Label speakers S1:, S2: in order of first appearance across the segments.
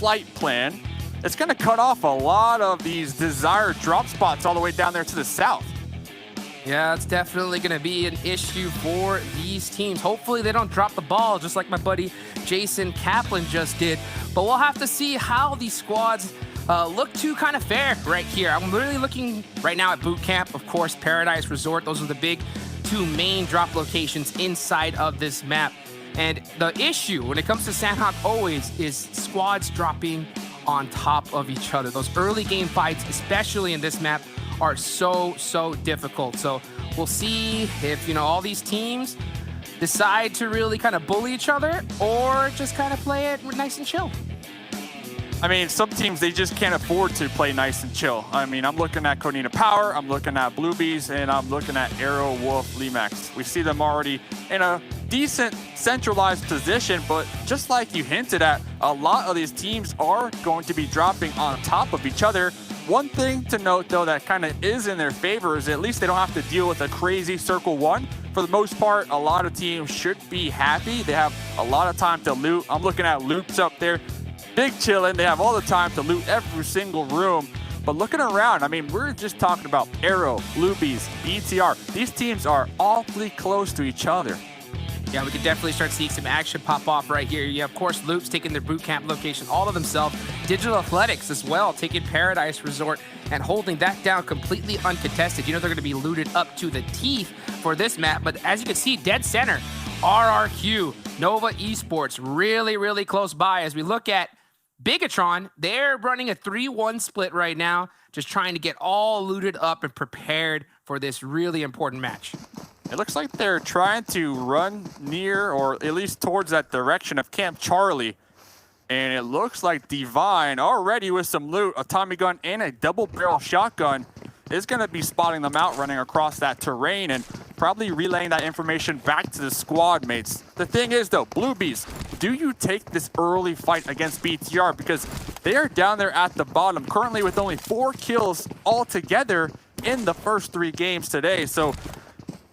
S1: flight plan, it's going to cut off a lot of these desired drop spots all the way down there to the south.
S2: Yeah, it's definitely going to be an issue for these teams. Hopefully they don't drop the ball just like my buddy Jason Kaplan just did. But we'll have to see how these squads look to kind of fare right here. I'm literally looking right now at Boot Camp, of course, Paradise Resort. Those are the big two main drop locations inside of this map. And the issue when it comes to Sandhawk always is squads dropping on top of each other. Those early game fights, especially in this map, are so difficult. So we'll see if, you know, all these teams decide to really kind of bully each other or just kind of play it nice and chill.
S1: I mean, some teams, they just can't afford to play nice and chill. I mean, I'm looking at Konina Power, I'm looking at Bluebees, and I'm looking at Aerowolf Limax. We see them already in a decent centralized position, but just like you hinted at, a lot of these teams are going to be dropping on top of each other. One thing to note, though, that kind of is in their favor is at least they don't have to deal with a crazy circle one. For the most part, a lot of teams should be happy. They have a lot of time to loot. I'm looking at loops up there. Big chillin', they have all the time to loot every single room. But looking around, I mean, we're just talking about Aero, Bluebees, BTR. These teams are awfully close to each other.
S2: Yeah, we could definitely start seeing some action pop off right here. Yeah, of course, Loops taking their boot camp location all to themselves. Digital Athletics as well, taking Paradise Resort and holding that down completely uncontested. You know they're going to be looted up to the teeth for this map. But as you can see, dead center, RRQ, Nova eSports, really close by. As we look at Bigetron, they're running a 3-1 split right now, just trying to get all looted up and prepared for this really important match.
S1: It looks like they're trying to run near or at least towards that direction of Camp Charlie. And it looks like Divine already with some loot, a Tommy gun and a double barrel shotgun is going to be spotting them out running across that terrain and probably relaying that information back to the squad mates. The thing is though, Bluebees, do you take this early fight against BTR? Because they are down there at the bottom currently with only 4 kills altogether in the first 3 games today. So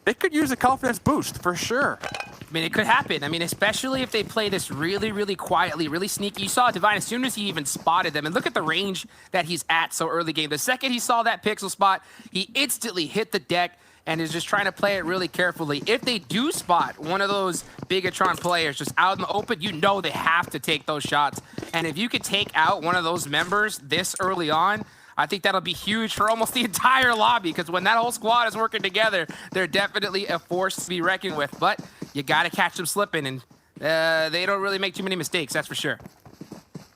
S1: they could use a confidence boost for sure.
S2: I mean, it could happen. I mean, especially if they play this really quietly, really sneaky. You saw Divine as soon as he even spotted them. And look at the range that he's at so early game. The second he saw that pixel spot, he instantly hit the deck and is just trying to play it really carefully. If they do spot one of those Bigetron players just out in the open, you know they have to take those shots. And if you could take out one of those members this early on, I think that'll be huge for almost the entire lobby, because when that whole squad is working together, they're definitely a force to be reckoned with. But you got to catch them slipping, and they don't really make too many mistakes, that's for sure.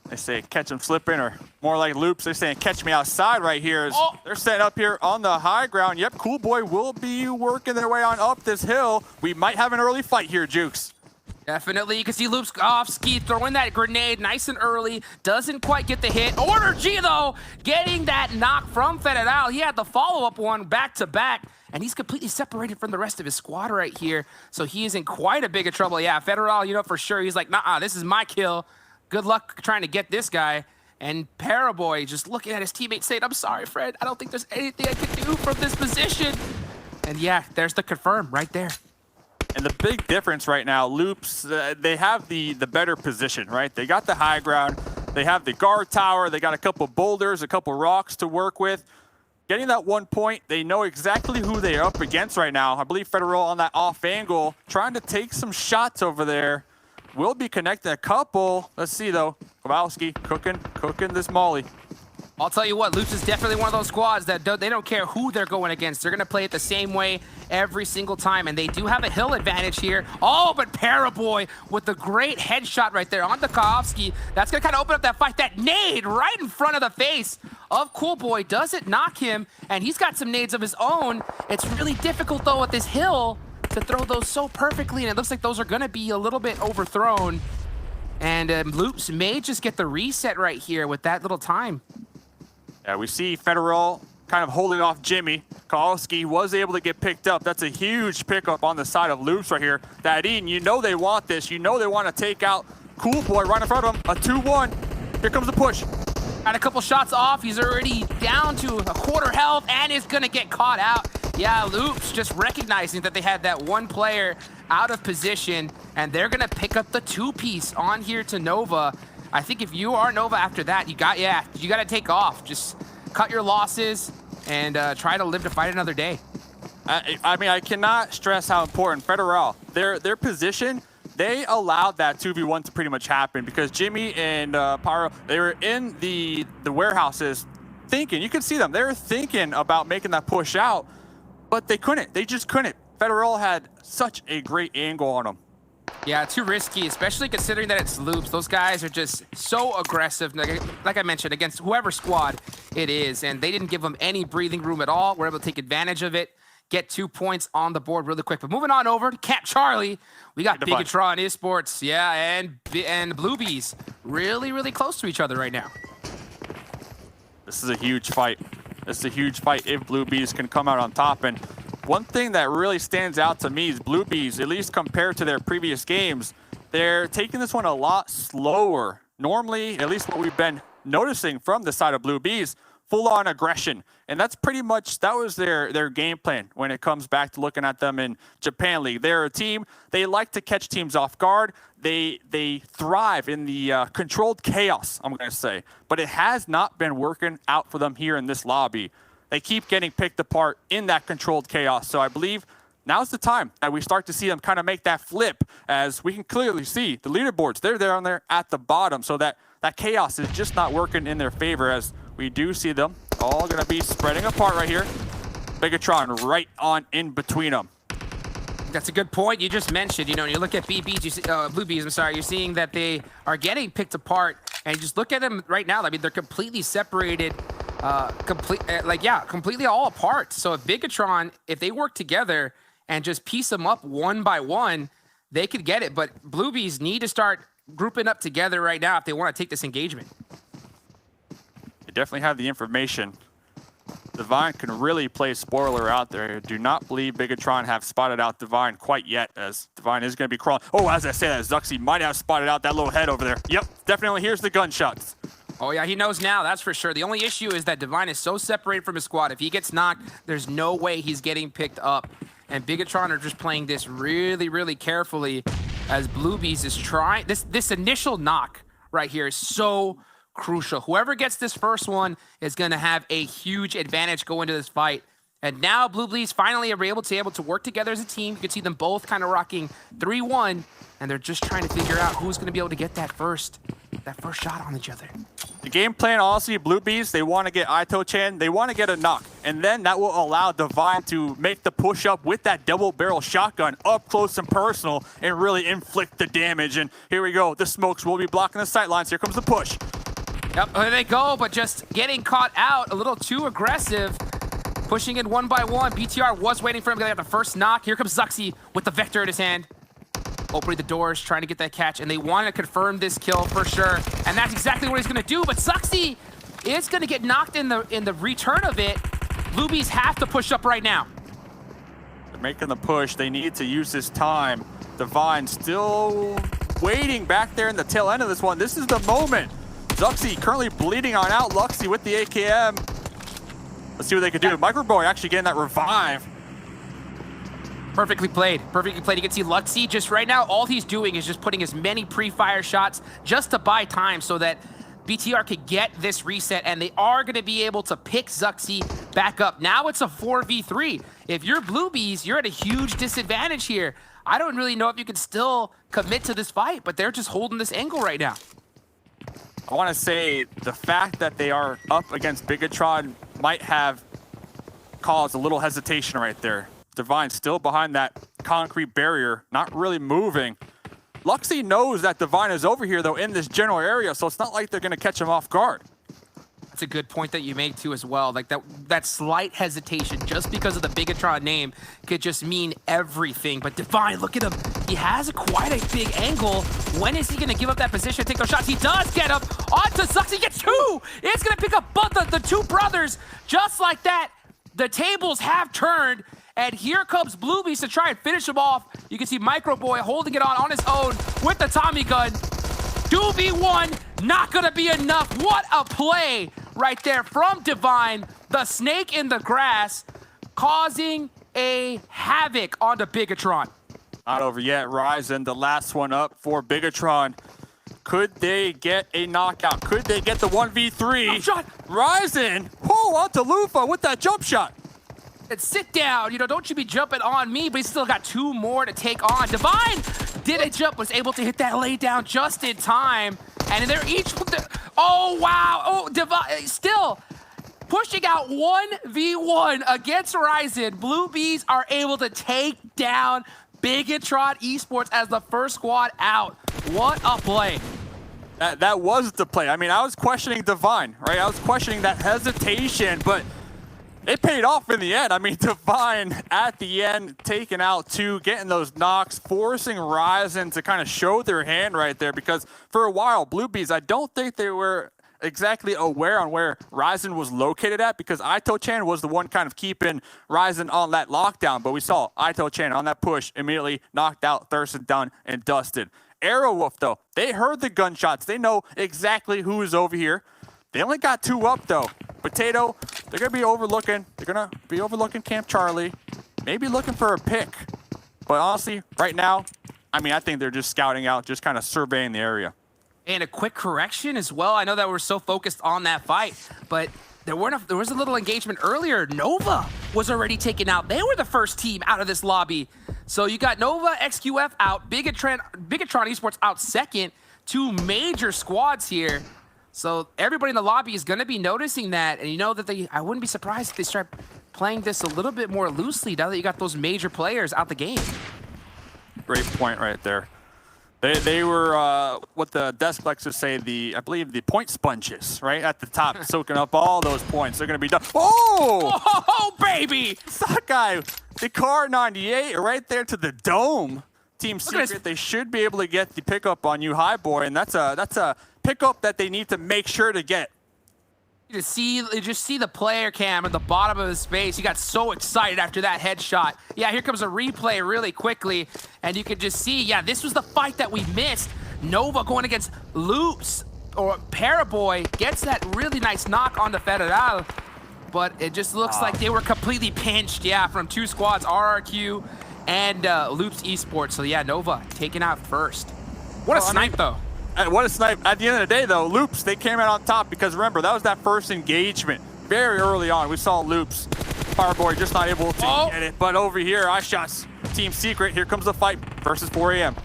S1: They say catch them slipping, or more like Loops, they're saying catch me outside right here.
S2: Oh.
S1: They're setting up here on the high ground. Yep, Cool Boy will be working their way on up this hill. We might have an early fight here, Jukes.
S2: Definitely, you can see Loops off ski, throwing that grenade nice and early. Doesn't quite get the hit. Order G, though, getting that knock from Federal. He had the follow-up one back-to-back, and he's completely separated from the rest of his squad right here. So he is in quite a big of trouble. Yeah, Federal, you know for sure. He's like, nah, this is my kill. Good luck trying to get this guy. And Paraboy just looking at his teammate saying, I'm sorry, Fred. I don't think there's anything I can do from this position. And yeah, there's the confirm right there.
S1: And the big difference right now, Loops, they have the better position, right? They got the high ground, they have the guard tower, they got a couple boulders, a couple rocks to work with. Getting that 1 point, they know exactly who they're up against right now. I believe Federal on that off angle, trying to take some shots over there. Will be connecting a couple. Let's see though, Kowalski cooking this molly.
S2: I'll tell you what, Loops is definitely one of those squads that they don't care who they're going against. They're going to play it the same way every single time, and they do have a hill advantage here. Oh, but Paraboy with the great headshot right there on the Kowalski. That's going to kind of open up that fight. That nade right in front of the face of Cool Boy doesn't knock him, and he's got some nades of his own. It's really difficult, though, with this hill to throw those so perfectly, and it looks like those are going to be a little bit overthrown. And Loops may just get the reset right here with that little time.
S1: Yeah, we see Federal kind of holding off Jimmy. Kowalski was able to get picked up. That's a huge pickup on the side of Loops right here. That Eden, you know they want this. You know they want to take out Cool Boy right in front of him. A 2-1. Here comes the push.
S2: Got a couple shots off. He's already down to a quarter health and is going to get caught out. Yeah, Loops just recognizing that they had that one player out of position, and they're going to pick up the 2-piece on here to Nova. I think if you are Nova after that, you got to take off. Just cut your losses and try to live to fight another day.
S1: I mean, I cannot stress how important Federal, their position, they allowed that 2v1 to pretty much happen because Jimmy and Pyro, they were in the warehouses thinking, you could see them, they were thinking about making that push out, but they couldn't. They just couldn't. Federal had such a great angle on them.
S2: Yeah, too risky, especially considering that it's loops. Those guys are just so aggressive, like I mentioned, against whoever squad it is, and they didn't give them any breathing room at all. We're able to take advantage of it, get 2 points on the board really quick. But moving on over to Camp Charlie, we got Bigetron eSports, yeah, and Bluebees really, really close to each other right now.
S1: This is a huge fight. This is a huge fight if Bluebees can come out on top. And one thing that really stands out to me is Bluebees, at least compared to their previous games, they're taking this one a lot slower. Normally, at least what we've been noticing from the side of Bluebees, full-on aggression. And that's pretty much, that was their game plan when it comes back to looking at them in Japan League. They're a team, they like to catch teams off guard. They thrive in the controlled chaos, I'm going to say. But it has not been working out for them here in this lobby. They keep getting picked apart in that controlled chaos. So I believe now's the time that we start to see them kind of make that flip, as we can clearly see the leaderboards, they're down there at the bottom. So that chaos is just not working in their favor, as we do see them all going to be spreading apart right here. Bigetron right on in between them.
S2: That's a good point. You just mentioned, you know, when you look at Bluebees, I'm sorry, you're seeing that they are getting picked apart, and just look at them right now. I mean, they're completely separated, completely all apart. So if Bigetron, if they work together and just piece them up one by one, they could get it. But Bluebees need to start grouping up together right now if they want to take this engagement.
S1: They definitely have the information. Divine can really play spoiler out there. Do not believe Bigetron have spotted out Divine quite yet, as Divine is going to be crawling. Oh, as I say that, Zuxi might have spotted out that little head over there. Yep, definitely here's the gunshots.
S2: Oh yeah, he knows now, that's for sure. The only issue is that Divine is so separated from his squad. If he gets knocked, there's no way he's getting picked up. And Bigetron are just playing this really, really carefully, as Bluebees is trying. This initial knock right here is so crucial. Whoever gets this first one is going to have a huge advantage going into this fight. And now Bluebees finally are able to work together as a team. You can see them both kind of rocking 3-1, and they're just trying to figure out who's going to be able to get that first shot on each other.
S1: The game plan, honestly, Bluebees, they want to get Ito-chan, they want to get a knock, and then that will allow Divine to make the push up with that double barrel shotgun up close and personal and really inflict the damage. And here we go, the smokes will be blocking the sightlines. Here comes the push.
S2: Yep, there they go, but just getting caught out a little too aggressive. Pushing in one by one. BTR was waiting for him to get the first knock. Here comes Zuxi with the Vector in his hand. Opening the doors, trying to get that catch, and they want to confirm this kill for sure. And that's exactly what he's going to do, but Zuxi is going to get knocked in the return of it. Bluebees have to push up right now.
S1: They're making the push. They need to use this time. Divine still waiting back there in the tail end of this one. This is the moment. Zuxi currently bleeding on out. Luxy with the AKM. Let's see what they can do. Microboy actually getting that revive.
S2: Perfectly played. Perfectly played. You can see Luxy just right now, all he's doing is just putting as many pre-fire shots just to buy time so that BTR could get this reset, and they are going to be able to pick Zuxi back up. Now it's a 4v3. If you're Bluebees, you're at a huge disadvantage here. I don't really know if you can still commit to this fight, but they're just holding this angle right now.
S1: I want to say the fact that they are up against Bigetron might have caused a little hesitation right there. Divine still behind that concrete barrier, not really moving. Luxy knows that Divine is over here, though, in this general area, so it's not like they're going to catch him off guard.
S2: That's a good point that you make, too, as well. Like, that slight hesitation, just because of the Bigetron name, could just mean everything. But Divine, look at him. He has quite a big angle. When is he going to give up that position, take those shots? He does get up onto Zuxi. He gets two. It's going to pick up both the two brothers. Just like that, the tables have turned. And here comes Bluebees to try and finish him off. You can see Microboy holding it on his own with the Tommy gun. 2v1, not gonna be enough. What a play right there from Divine. The snake in the grass, causing a havoc onto Bigetron.
S1: Not over yet, Ryzen, the last one up for Bigetron. Could they get a knockout? Could they get the 1v3?
S2: Shot.
S1: Ryzen, oh, onto Lufa with that jump shot.
S2: And sit down, you know, don't you be jumping on me, but he's still got 2 more to take on. Divine did a jump, was able to hit that lay down just in time. And they're each, oh wow, oh, Divine, still pushing out 1v1 against Ryzen. Blue Bees are able to take down Bigetron eSports as the first squad out. What a play.
S1: That was the play. I mean, I was questioning Divine, right? I was questioning that hesitation, but it paid off in the end. I mean, Divine at the end, taking out 2, getting those knocks, forcing Ryzen to kind of show their hand right there, because for a while, Blue Bees, I don't think they were exactly aware on where Ryzen was located at, because Ito-chan was the one kind of keeping Ryzen on that lockdown, but we saw Ito-chan on that push immediately knocked out, Thurston done, and dusted. Aerowolf, though, they heard the gunshots. They know exactly who is over here. They only got 2 up, though. Potato, they're going to be overlooking. They're going to be overlooking Camp Charlie. Maybe looking for a pick. But honestly, right now, I mean, I think they're just scouting out, just kind of surveying the area.
S2: And a quick correction as well. I know that we're so focused on that fight, but there was a little engagement earlier. Nova was already taken out. They were the first team out of this lobby. So you got Nova, XQF out, Bigetron Esports out second. 2 major squads here. So everybody in the lobby is going to be noticing that. And you know that I wouldn't be surprised if they start playing this a little bit more loosely now that you got those major players out the game.
S1: Great point right there. They were what the desk would say, I believe the point sponges, right at the top, soaking up all those points. They're gonna be done.
S2: Oh, baby!
S1: Sakai, the car 98 right there to the dome. Team Secret, they should be able to get the pickup on you, High Boy, and that's a pickup that they need to make sure to get.
S2: You just see the player cam at the bottom of his face. He got so excited after that headshot. Yeah, here comes a replay really quickly, and you can just see, yeah, this was the fight that we missed. Nova going against Loops, or Paraboy, gets that really nice knock on the Federal, but it just looks like they were completely pinched, yeah, from 2 squads, RRQ and Loops Esports. So yeah, Nova taken out first. What a snipe, though.
S1: What a snipe. At the end of the day, though, Loops, they came out on top because, remember, that was that first engagement very early on. We saw Loops. Fireboy just not able to get it. But over here, iShots, Team Secret, here comes the fight versus 4 AM.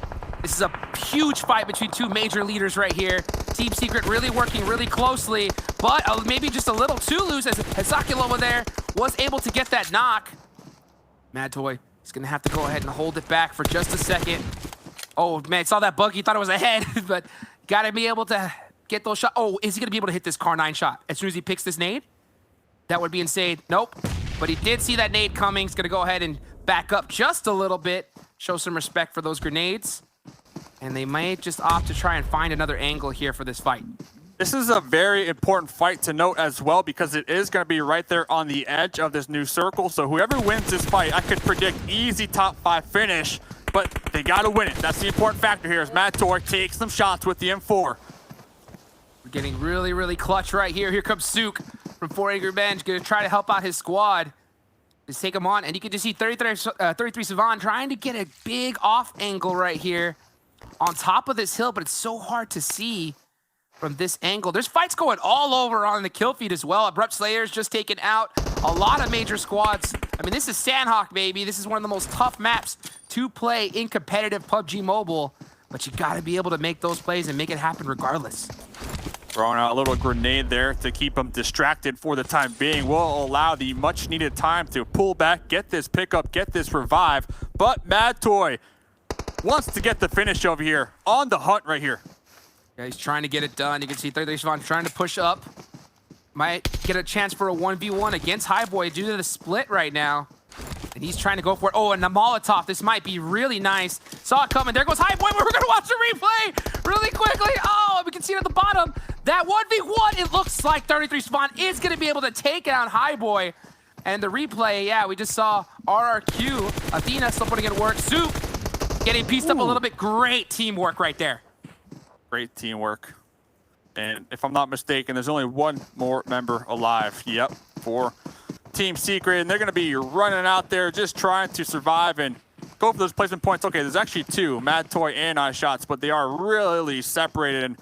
S2: This is a huge fight between 2 major leaders right here. Team Secret really working really closely, but maybe just a little too loose as Sakila over there was able to get that knock. Mad Toy is going to have to go ahead and hold it back for just a second. Oh, man, saw that bug. He thought it was a head, but got to be able to get those shots. Oh, is he going to be able to hit this Car 9 shot as soon as he picks this nade? That would be insane. Nope. But he did see that nade coming. He's going to go ahead and back up just a little bit, show some respect for those grenades. And they might just opt to try and find another angle here for this fight.
S1: This is a very important fight to note as well, because it is going to be right there on the edge of this new circle. So whoever wins this fight, I could predict easy top 5 finish. But they got to win it. That's the important factor here as Matt Tor takes some shots with the M4.
S2: We're getting really, really clutch right here. Here comes Sook from 4 Angry Men. Going to try to help out his squad. Just take him on. And you can just see 33 Savant trying to get a big off angle right here on top of this hill. But it's so hard to see from this angle. There's fights going all over on the kill feed as well. Abrupt Slayers just taken out. A lot of major squads. I mean, this is Sandhawk, baby. This is one of the most tough maps to play in competitive PUBG Mobile. But you got to be able to make those plays and make it happen regardless.
S1: Throwing out a little grenade there to keep them distracted for the time being will allow the much needed time to pull back, get this pickup, get this revive. But Mad Toy wants to get the finish over here on the hunt right here.
S2: Yeah, he's trying to get it done. You can see 33 Savant trying to push up. Might get a chance for a 1v1 against Highboy due to the split right now. And he's trying to go for it. Oh, and the Molotov. This might be really nice. Saw it coming. There goes Highboy. We're going to watch the replay really quickly. Oh, we can see it at the bottom. That 1v1, it looks like 33 Spawn is going to be able to take down Highboy. And the replay, yeah, we just saw RRQ Athena still putting it to work. Zoop getting pieced up a little bit. Great teamwork right there.
S1: Great teamwork. And if I'm not mistaken, there's only one more member alive. Yep, for Team Secret. And they're going to be running out there just trying to survive. And go for those placement points. Okay, there's actually 2, Mad Toy and iShots, but they are really separated. And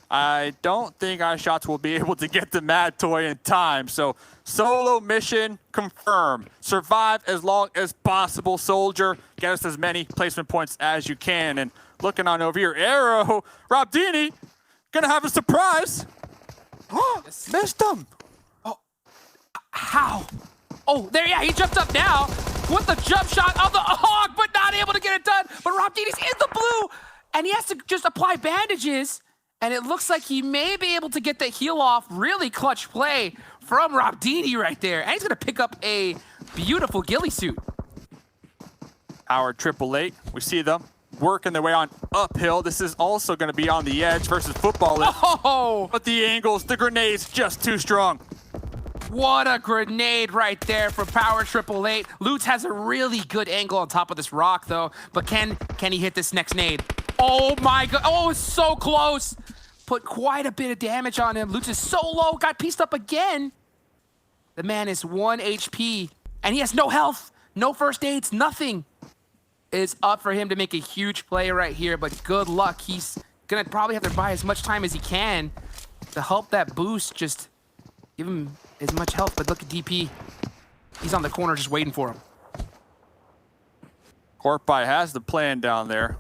S1: I don't think iShots will be able to get the Mad Toy in time. So solo mission confirmed. Survive as long as possible, soldier. Get us as many placement points as you can. And looking on over here, Arrow, Robdini, gonna have a surprise. Oh, missed him.
S2: Oh, how? Oh, there, yeah, he jumped up now with the jump shot of the Hog, but not able to get it done. But Robdini's in the blue, and he has to just apply bandages. And it looks like he may be able to get the heal off. Really clutch play from Robdini right there. And he's gonna pick up a beautiful ghillie suit.
S1: Our 888, we see them working their way on uphill. This is also gonna be on the edge versus Futbolist.
S2: Oh!
S1: But the angles, the grenades, just too strong.
S2: What a grenade right there for Power 888. Lutz has a really good angle on top of this rock though. But can he hit this next nade? Oh my god, oh, it's so close. Put quite a bit of damage on him. Lutz is so low, got pieced up again. The man is 1 HP, and he has no health, no first aids, nothing. It's up for him to make a huge play right here, but good luck. He's gonna probably have to buy as much time as he can to help that boost, just give him as much health, but look at DP. He's on the corner just waiting for him.
S1: Corpi has the plan down there.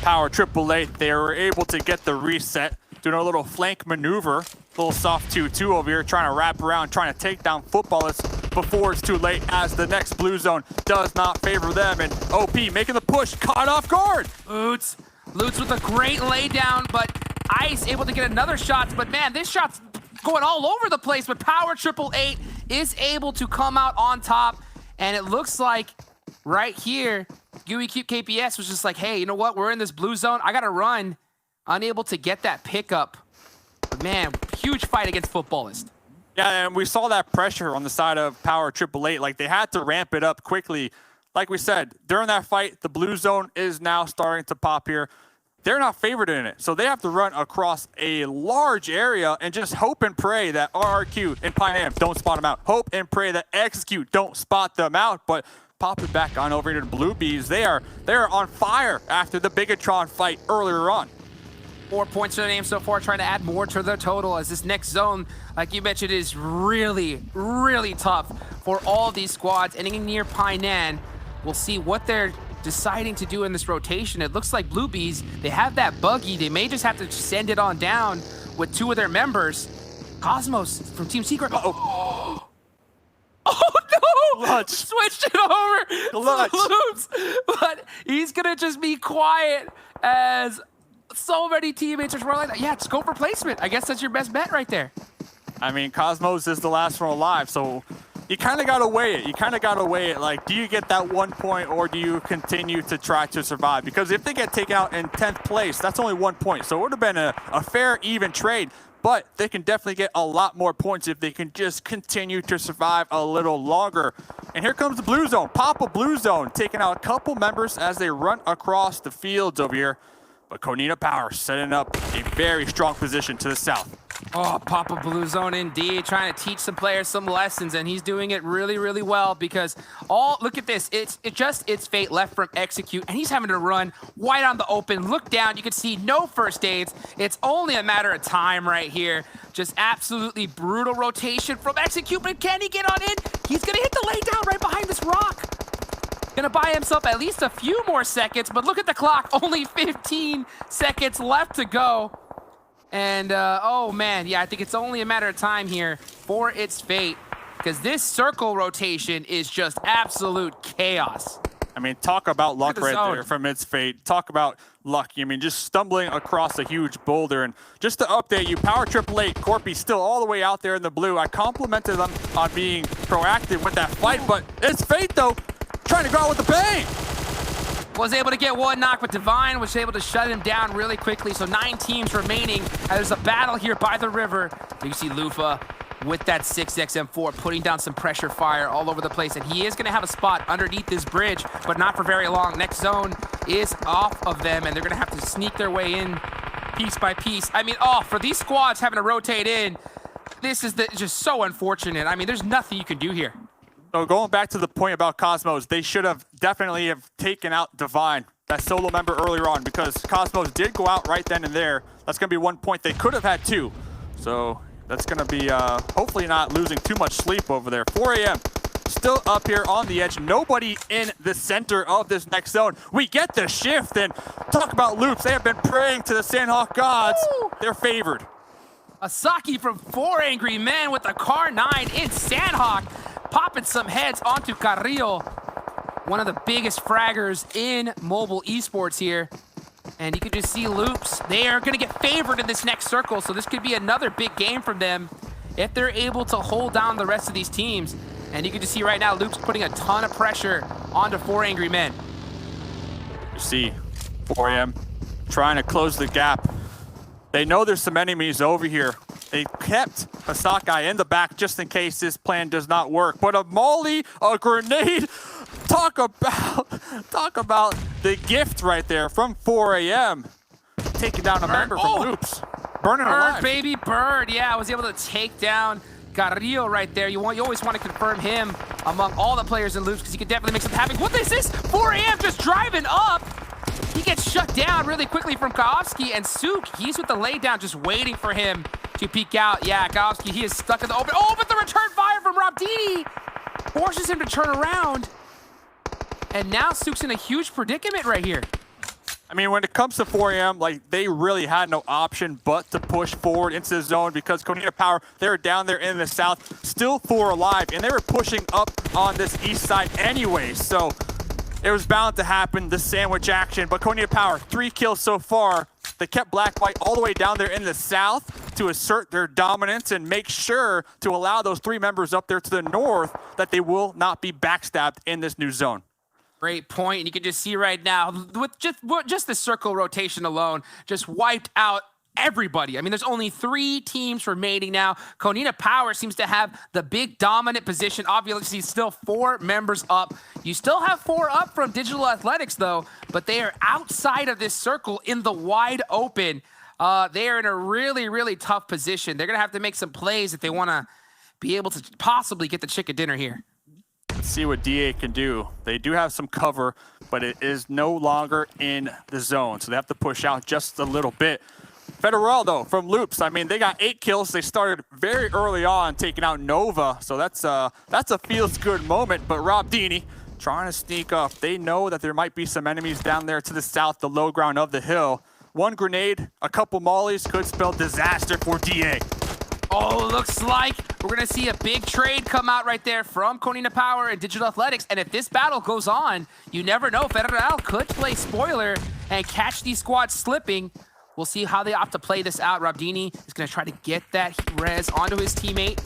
S1: Power 888, they were able to get the reset, doing a little flank maneuver, little soft 2-2 over here, trying to wrap around, trying to take down Futbolists before it's too late, as the next blue zone does not favor them. And OP making the push, caught off guard.
S2: Lutz with a great laydown, but Ice able to get another shot. But man, this shot's going all over the place. But Power 888 is able to come out on top, and it looks like right here, Gooey Cute KPS was just like, hey, you know what? We're in this blue zone. I gotta run. Unable to get that pickup. But man, huge fight against Futbolist.
S1: Yeah, and we saw that pressure on the side of Power 888. Like, they had to ramp it up quickly. Like we said, during that fight, the blue zone is now starting to pop here. They're not favored in it, so they have to run across a large area and just hope and pray that RRQ and Pine don't spot them out. Hope and pray that Execute don't spot them out, but pop it back on over to the Blue Bees. They are on fire after the Bigetron fight earlier on.
S2: 4 points to the name so far, trying to add more to the total as this next zone, like you mentioned, is really, really tough for all these squads. Ending near Painan, we'll see what they're deciding to do in this rotation. It looks like Blue Bees, they have that buggy. They may just have to send it on down with 2 of their members. Cosmos from Team Secret. Uh-oh. Oh no!
S1: Clutch.
S2: Switched it over
S1: Clutch.
S2: to Lutz, but he's gonna just be quiet as so many teammates are like, yeah, just go for placement. I guess that's your best bet right there.
S1: I mean, Cosmos is the last one alive, so you kind of got to weigh it. You kind of got to weigh it. Like, do you get that 1 point or do you continue to try to survive? Because if they get taken out in 10th place, that's only 1 point. So it would have been a fair, even trade. But they can definitely get a lot more points if they can just continue to survive a little longer. And here comes the blue zone. Papa Blue Zone taking out a couple members as they run across the fields over here. But Konina Power setting up a very strong position to the south.
S2: Oh, Papa Blue Zone indeed, trying to teach some players some lessons, and he's doing it really, really well because look at this, it's fate left from Execute, and he's having to run wide on the open. Look down, you can see no first aids. It's only a matter of time right here. Just absolutely brutal rotation from Execute, but can he get on in? He's gonna hit the lay down right behind this rock. Gonna buy himself at least a few more seconds, but look at the clock, only 15 seconds left to go. And, oh man, yeah, I think it's only a matter of time here for its fate, because this circle rotation is just absolute chaos.
S1: I mean, talk about luck right there from its fate. Talk about luck. I mean, just stumbling across a huge boulder. And just to update you, Power 888, Corpy still all the way out there in the blue. I complimented them on being proactive with that fight, but it's fate, though, trying to go out with the bang.
S2: Was able to get one knock, but Divine was able to shut him down really quickly. So 9 teams remaining. There's a battle here by the river. You see Lufa with that 6XM4 putting down some pressure fire all over the place. And he is going to have a spot underneath this bridge, but not for very long. Next zone is off of them, and they're going to have to sneak their way in piece by piece. I mean, for these squads having to rotate in, this is just so unfortunate. I mean, there's nothing you can do here.
S1: So going back to the point about Cosmos, they should have definitely have taken out Divine, that solo member earlier on, because Cosmos did go out right then and there. That's going to be 1 point. They could have had 2. So that's going to be hopefully not losing too much sleep over there. 4 a.m. still up here on the edge. Nobody in the center of this next zone. We get the shift, and talk about loops. They have been praying to the Sandhawk gods.
S2: Woo!
S1: They're favored.
S2: Asaki from 4 Angry Men with a car 9 in Sandhawk, popping some heads onto Carrillo, one of the biggest fraggers in mobile esports here. And you can just see Loops. They are going to get favored in this next circle, so this could be another big game from them if they're able to hold down the rest of these teams. And you can just see right now, Loops putting a ton of pressure onto 4 Angry Men.
S1: You see 4 a.m. trying to close the gap. They know there's some enemies over here. They kept Hasakai in the back just in case this plan does not work. But a molly, a grenade, talk about the gift right there from 4 a.m. Taking down a member from Loops. Burning alive.
S2: Bird, baby, Bird. Yeah, I was able to take down Carrillo right there. You always want to confirm him among all the players in Loops because he can definitely make something happen. What is this? 4 a.m. just driving up. He gets shut down really quickly from Kaovsky, and Suk, he's with the laydown, just waiting for him to peek out. Yeah, Kaovsky, he is stuck in the open. Oh, but the return fire from Robdini forces him to turn around. And now Suk's in a huge predicament right here.
S1: I mean, when it comes to 4 a.m., like, they really had no option but to push forward into the zone because Konina Power, they were down there in the south, still 4 alive, and they were pushing up on this east side anyway. So it was bound to happen, the sandwich action. But Konina Power, 3 kills so far. They kept Black White all the way down there in the south to assert their dominance and make sure to allow those 3 members up there to the north that they will not be backstabbed in this new zone.
S2: Great point. And you can just see right now, with just the circle rotation alone, just wiped out everybody. I mean, there's only 3 teams remaining now. Konina Power seems to have the big dominant position. Obviously, still 4 members up. You still have 4 up from Digital Athletics, though, but they are outside of this circle in the wide open. They are in a really, really tough position. They're going to have to make some plays if they want to be able to possibly get the chicken dinner here.
S1: Let's see what DA can do. They do have some cover, but it is no longer in the zone, so they have to push out just a little bit. Federal, though, from Loops, I mean, they got 8 kills. They started very early on, taking out Nova, so that's a feels-good moment. But Rob Dini trying to sneak up. They know that there might be some enemies down there to the south, the low ground of the hill. 1 grenade, a couple mollies could spell disaster for DA.
S2: Oh, looks like we're going to see a big trade come out right there from Konina Power and Digital Athletics. And if this battle goes on, you never know. Federal could play spoiler and catch these squads slipping. We'll see how they opt to play this out. Robdini is going to try to get that res onto his teammate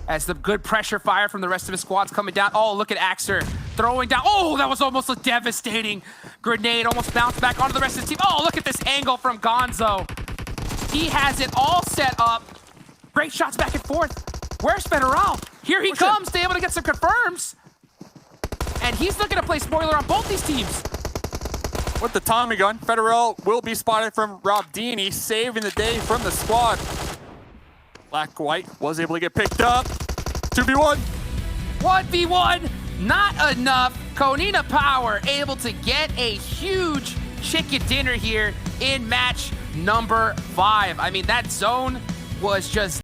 S2: as the good pressure fire from the rest of his squad's coming down. Oh, look at Axer throwing down. Oh, that was almost a devastating grenade. Almost bounced back onto the rest of the team. Oh, look at this angle from Gonzo. He has it all set up. Great shots back and forth. Where's Federal? Here he comes to be able to get some confirms. And he's looking to play spoiler on both these teams.
S1: With the Tommy gun, Federal will be spotted from Rob Dini, saving the day from the squad. Black White was able to get picked up. 2v1.
S2: 1v1, not enough. Konina Power able to get a huge chicken dinner here in match number 5. I mean, that zone was just